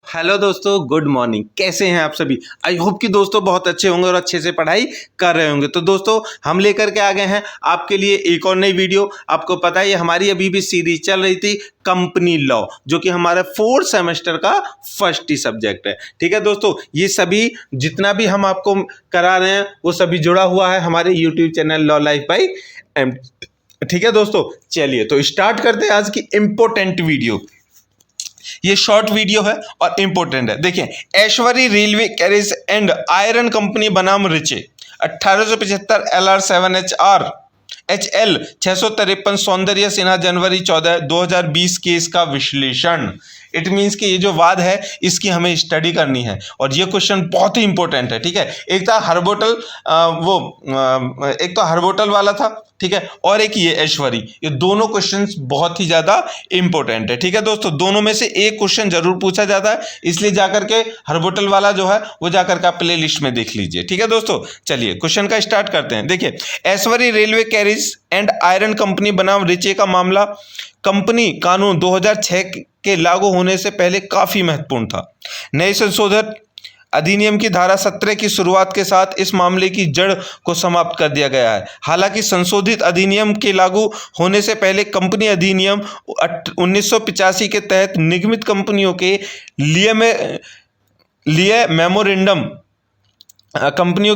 Hello दोस्तों, good morning. कैसे हैं आप सभी? आई होप कि दोस्तों बहुत अच्छे होंगे और अच्छे से पढ़ाई कर रहे होंगे। तो दोस्तों हम लेकर के आ गए हैं आपके लिए एक और नई वीडियो। आपको पता है ये हमारी अभी भी सीरीज चल रही थी कंपनी लॉ, जो कि हमारा 4th सेमेस्टर का फर्स्ट ही सब्जेक्ट है। ठीक है दोस्तों, ये सभी जितना भी हम आपको करा रहे हैं वो सभी जुड़ा हुआ है हमारे YouTube channel Law Life by M. ठीक है दोस्तों, चलिए तो स्टार्ट करते हैं आज की इंपॉर्टेंट वीडियो। ये शॉर्ट वीडियो है और इंपॉर्टेंट है। देखिए, Ashbury railway carriage and iron company बनाम रिचे 1875 LR7HR HL 653 सौंदर्य सिन्हा जनवरी 14 2020 केस का विश्लेषण। इट मीन्स कि ये जो वाद है इसकी हमें स्टडी करनी है और ये क्वेश्चन बहुत ही इंपॉर्टेंट है। ठीक है, एक था हर्बोटल एक तो हर्बोटल वाला था, ठीक है, और एक ये ऐश्वर्य। ये दोनों क्वेश्चंस बहुत ही ज्यादा इंपॉर्टेंट है। ठीक है दोस्तों, दोनों में से एक क्वेश्चन जरूर पूछा जाता है, इसलिए जाकर के हर्बोटल वाला जो है वो जाकर के आप प्ले लिस्ट में देख लीजिए। ठीक है दोस्तों, चलिए क्वेश्चन का स्टार्ट करते हैं। देखिए, Ashbury railway carriage and iron company बनाम रिचे का मामला कंपनी कानून 2006 के लागू होने से पहले काफी महत्वपूर्ण था। नए संशोधित अधिनियम की धारा 17 की शुरुआत के साथ इस मामले की जड़ को समाप्त कर दिया गया है। हालांकि संशोधित अधिनियम के लागू होने से पहले कंपनी अधिनियम 1985 के तहत निगमित कंपनियों के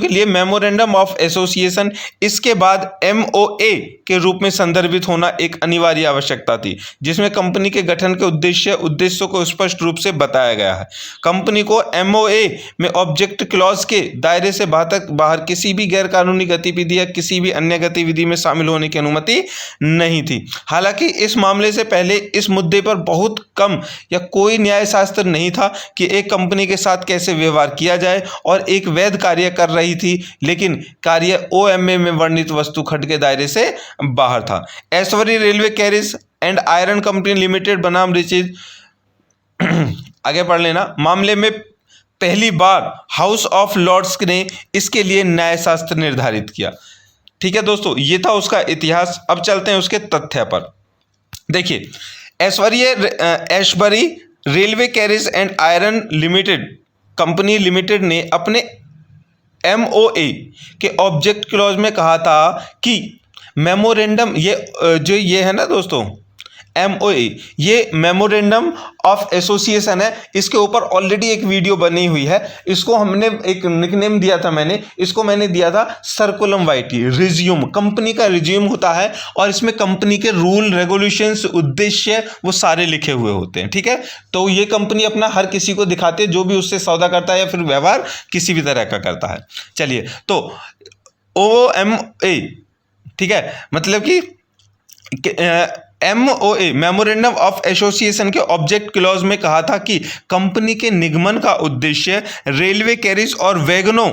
लिए मेमोरेंडम ऑफ एसोसिएशन, इसके बाद MOA के रूप में संदर्भित होना एक अनिवार्य आवश्यकता थी, जिसमें कंपनी के गठन के उद्देश्यों को स्पष्ट रूप से बताया गया है। कंपनी को MOA में ऑब्जेक्ट क्लॉज के दायरे से बाहर किसी भी गैर कानूनी गतिविधि या किसी भी अन्य गतिविधि में शामिल होने की अनुमति नहीं थी। हालांकि इस मामले से पहले इस मुद्दे पर बहुत कम या कोई न्याय शास्त्र नहीं था कि एक कंपनी के साथ कैसे व्यवहार किया जाए, और एक वैध कार्य कर रही थी लेकिन कार्य OMA में वर्णित वस्तु खंड के दायरे से बाहर था। Ashbury railway carriage and iron company limited बनाम रिचे आगे पढ़ लेना मामले में पहली बार हाउस ऑफ लॉर्ड्स ने इसके लिए न्याय शास्त्र निर्धारित किया। ठीक है दोस्तों, ये था उसका इतिहास। अब चलते हैं उसके तथ्य पर। देखिए, Ashbury railway carriage and iron limited company limited ने अपने MOA के ऑब्जेक्ट क्लॉज में कहा था कि मेमोरेंडम, ये है ना दोस्तों MOA, ये मेमोरेंडम ऑफ एसोसिएशन है। इसके ऊपर ऑलरेडी एक वीडियो बनी हुई है। इसको हमने एक निकनेम दिया था, मैंने दिया था सर्कुलम वाइटी, रिज्यूम। कंपनी का रिज्यूम होता है और इसमें कंपनी के रूल, रेगुलेशंस, उद्देश्य वो सारे लिखे हुए होते हैं। ठीक है, तो ये कंपनी अपना हर किसी को दिखाती है जो भी उससे सौदा करता है या फिर व्यवहार किसी भी तरह का करता है। चलिए, तो OMA, ठीक है, मतलब कि MOA मेमोरेंडम ऑफ एसोसिएशन के ऑब्जेक्ट क्लॉज में कहा था कि कंपनी के निगमन का उद्देश्य रेलवे कैरिज और वैगनों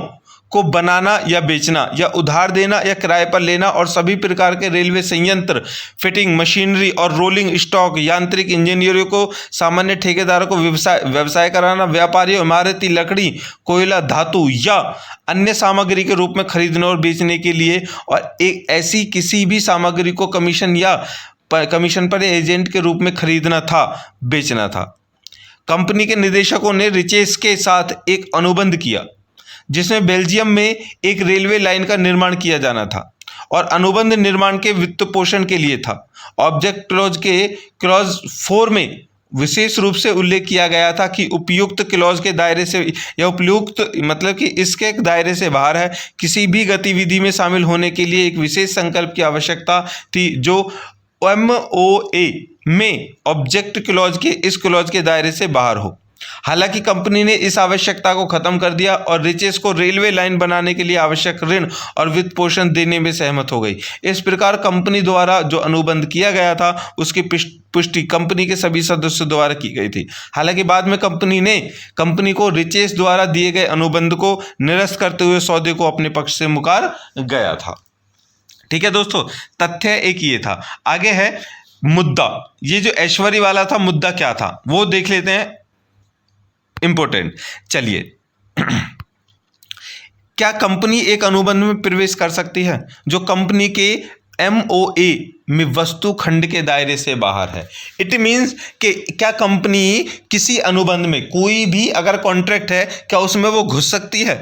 को बनाना या बेचना या उधार देना या किराए पर लेना और सभी प्रकार के रेलवे संयंत्र, फिटिंग, मशीनरी और रोलिंग स्टॉक, यांत्रिक इंजीनियरों को, सामान्य ठेकेदारों को व्यवसाय कराना, व्यापारियों इमारती लकड़ी, कोयला, धातु या अन्य सामग्री के रूप में खरीदने और बेचने के लिए, और एक ऐसी किसी भी सामग्री को कमीशन पर एजेंट के रूप में खरीदना था, बेचना था। कंपनी के निदेशकों ने रिचेस के साथ एक अनुबंध किया जिसमें बेल्जियम में एक रेलवे लाइन का निर्माण किया जाना था और अनुबंध निर्माण के वित्त पोषण के लिए था। ऑब्जेक्ट क्लॉज के क्लॉज 4 में विशेष रूप से उल्लेख किया गया था कि उपयुक्त क्लॉज के दायरे से या उपयुक्त मतलब कि इसके दायरे से बाहर है किसी भी गतिविधि में शामिल होने के लिए एक विशेष संकल्प की आवश्यकता थी जो MOA में ऑब्जेक्ट क्लॉज के इस क्लॉज के दायरे से बाहर हो। हालांकि कंपनी ने इस आवश्यकता को खत्म कर दिया और रिचेस को रेलवे लाइन बनाने के लिए आवश्यक ऋण और वित्त पोषण देने में सहमत हो गई। इस प्रकार कंपनी द्वारा जो अनुबंध किया गया था उसकी पुष्टि कंपनी के सभी सदस्यों द्वारा की गई थी। हालांकि बाद में कंपनी को रिचेस द्वारा दिए गए अनुबंध को निरस्त करते हुए सौदे को अपने पक्ष से मुकार गया था। ठीक है दोस्तों, तथ्य एक ये था। आगे है मुद्दा। ये जो ऐश्वर्य वाला था, मुद्दा क्या था वो देख लेते हैं, इंपॉर्टेंट। चलिए, क्या कंपनी एक अनुबंध में प्रवेश कर सकती है जो कंपनी के MOA में वस्तु खंड के दायरे से बाहर है। इट मीन्स कि क्या कंपनी किसी अनुबंध में कोई भी अगर कॉन्ट्रैक्ट है क्या उसमें वो घुस सकती है,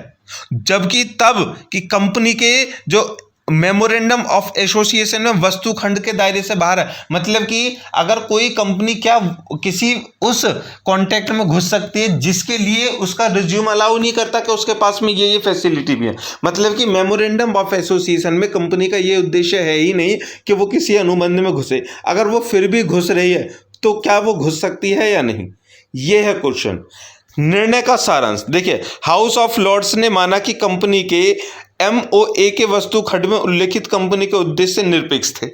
जबकि तब कि कंपनी के जो मेमोरेंडम ऑफ एसोसिएशन में वस्तु खंड के दायरे से बाहर है। मतलब कि अगर कोई कंपनी क्या किसी उस कॉन्ट्रैक्ट में घुस सकती है जिसके लिए उसका रिज्यूम अलाउ नहीं करता कि उसके पास में ये फैसिलिटी भी है। मतलब कि मेमोरेंडम ऑफ एसोसिएशन में कंपनी का ये उद्देश्य है ही नहीं कि वो किसी अनुबंध में घुसे। अगर वो फिर भी घुस रही है तो क्या वो घुस सकती है या नहीं, ये है क्वेश्चन। निर्णय का सारांश देखिए, हाउस ऑफ लॉर्ड्स ने माना कि कंपनी के MOA के वस्तु खंड में उल्लेखित कंपनी के उद्देश्य निरपेक्ष थे,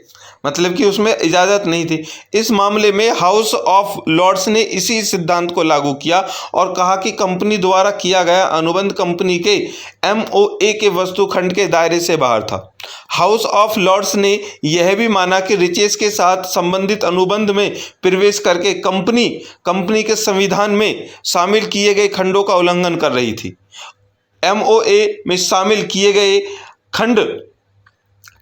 मतलब कि उसमें इजाजत नहीं थी। इस मामले में हाउस ऑफ लॉर्ड्स ने इसी सिद्धांत को लागू किया और कहा कि कंपनी द्वारा किया गया अनुबंध कंपनी के MOA के वस्तु खंड के दायरे से बाहर था। हाउस ऑफ लॉर्ड्स ने यह भी माना कि रिचेस के साथ संबंधित अनुबंध में प्रवेश करके कंपनी के संविधान में शामिल किए गए खंडों का उल्लंघन कर रही थी। MOA में शामिल किए गए खंड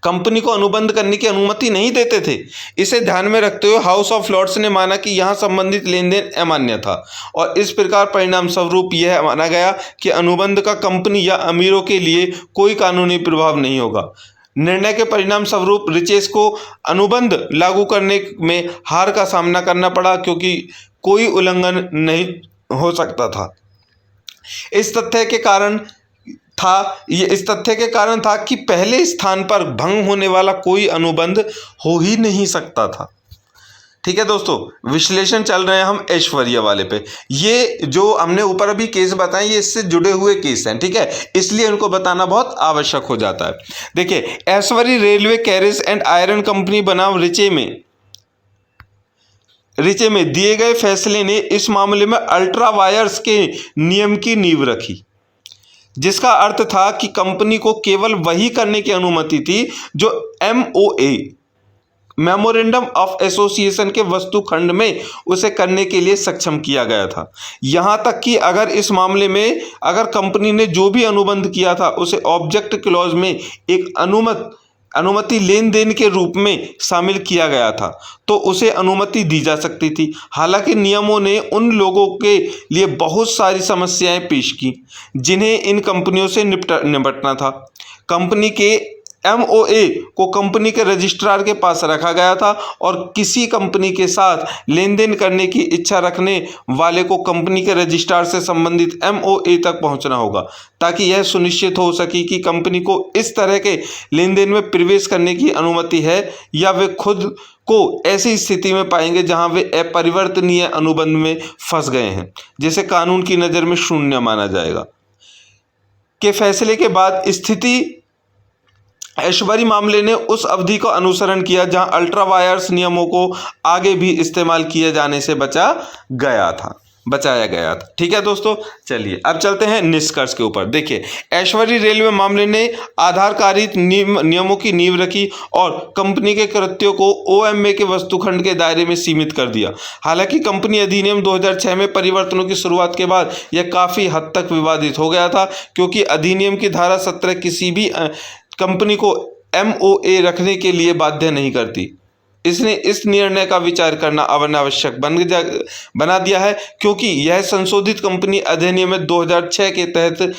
कंपनी को अनुबंध करने की अनुमति नहीं देते थे। इसे ध्यान में रखते हुए हाउस ऑफ लॉर्ड्स ने माना कि यहाँ संबंधित लेन देन अमान्य था और इस प्रकार परिणाम स्वरूप यह माना गया कि अनुबंध का कंपनी या अमीरों के लिए कोई कानूनी प्रभाव नहीं होगा। निर्णय के परिणाम स्वरूप रिचेस को अनुबंध लागू करने में हार का सामना करना पड़ा क्योंकि कोई उल्लंघन नहीं हो सकता था। इस तथ्य के कारण था कि पहले स्थान पर भंग होने वाला कोई अनुबंध हो ही नहीं सकता था। ठीक है दोस्तों, विश्लेषण चल रहे हैं हम ऐश्वर्य वाले पे। ये जो हमने ऊपर अभी केस बताए ये इससे जुड़े हुए केस हैं, ठीक है, इसलिए उनको बताना बहुत आवश्यक हो जाता है। देखिए, Ashbury railway carriage and iron company बनाम रिचे में दिए गए फैसले ने इस मामले में अल्ट्रा वायर्स के नियम की नींव रखी, जिसका अर्थ था कि कंपनी को केवल वही करने की अनुमति थी जो MOA मेमोरेंडम ऑफ एसोसिएशन के वस्तु खंड में उसे करने के लिए सक्षम किया गया था। यहां तक कि अगर इस मामले में अगर कंपनी ने जो भी अनुबंध किया था उसे ऑब्जेक्ट क्लॉज में एक अनुमति लेन देन के रूप में शामिल किया गया था तो उसे अनुमति दी जा सकती थी। हालांकि नियमों ने उन लोगों के लिए बहुत सारी समस्याएं पेश की जिन्हें इन कंपनियों से निपटना था। कंपनी के MOA को कंपनी के रजिस्ट्रार के पास रखा गया था और किसी कंपनी के साथ लेन देन करने की इच्छा रखने वाले को कंपनी के रजिस्ट्रार से संबंधित MOA तक पहुंचना होगा ताकि यह सुनिश्चित हो सके कि कंपनी को इस तरह के लेन देन में प्रवेश करने की अनुमति है या वे खुद को ऐसी स्थिति में पाएंगे जहां वे अपरिवर्तनीय अनुबंध में फंस गए हैं, जिसे कानून की नज़र में शून्य माना जाएगा। के फैसले के बाद स्थिति ऐश्वर्य मामले ने उस अवधि का अनुसरण किया जहां अल्ट्रा वायर्स नियमों को आगे भी इस्तेमाल किए जाने से बचाया गया था। ठीक है दोस्तों, चलिए अब चलते हैं निष्कर्ष के ऊपर। देखिए, ऐश्वर्य रेलवे मामले ने आधारकारित नियमों की नींव रखी और कंपनी के कृत्यों को OMA के वस्तुखंड के दायरे में सीमित कर दिया। हालांकि कंपनी अधिनियम 2006 में परिवर्तनों की शुरुआत के बाद यह काफ़ी हद तक विवादित हो गया था क्योंकि अधिनियम की धारा 17 किसी भी कंपनी को MOA रखने के लिए बाध्य नहीं करती। इसने इस निर्णय का विचार करना अनावश्यक बना दिया है क्योंकि यह संशोधित कंपनी अधिनियम 2006 के तहत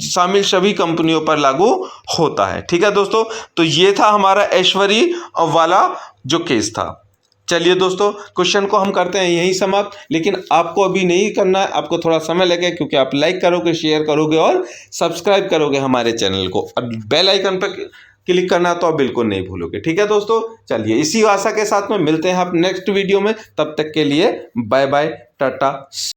शामिल सभी कंपनियों पर लागू होता है। ठीक है दोस्तों, तो ये था हमारा ऐश्वर्य वाला जो केस था। चलिए दोस्तों, क्वेश्चन को हम करते हैं यहीं समाप्त, लेकिन आपको अभी नहीं करना है, आपको थोड़ा समय लगेगा क्योंकि आप लाइक करोगे, शेयर करोगे और सब्सक्राइब करोगे हमारे चैनल को। अब बेल आइकन पर क्लिक करना तो आप बिल्कुल नहीं भूलोगे। ठीक है दोस्तों, चलिए इसी आशा के साथ में मिलते हैं आप नेक्स्ट वीडियो में। तब तक के लिए बाय बाय, टाटा।